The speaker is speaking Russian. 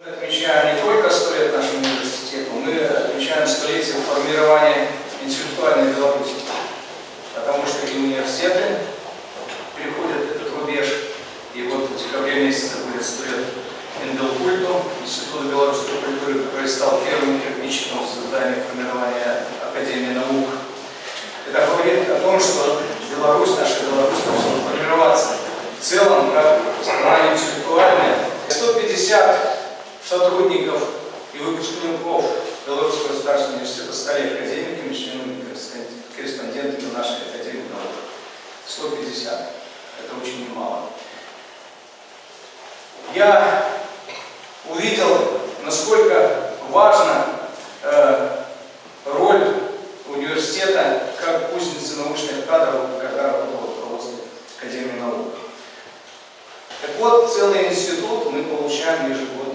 Мы отмечаем не только 100 лет нашему университету, мы отмечаем столетие формирования интеллектуальной Беларуси. Потому что и университеты переходят этот рубеж. И вот в декабре месяце будет 100 лет Инделкульту, Института белорусской культуры, который стал первым кирпичиком в создании формирования Академии наук. Это говорит о том, что Беларусь, наша Беларусь, должна формироваться в целом как страна интеллектуальная. 150 сотрудников и выпускников Белорусского государственного университета стали академиками, членами, корреспондентами нашей Академии наук. 150. Это очень немало. Я увидел, насколько важна роль университета как кузницы научных кадров, когда работал руководство Академии наук. Так вот, целый институт мы получаем ежегодно.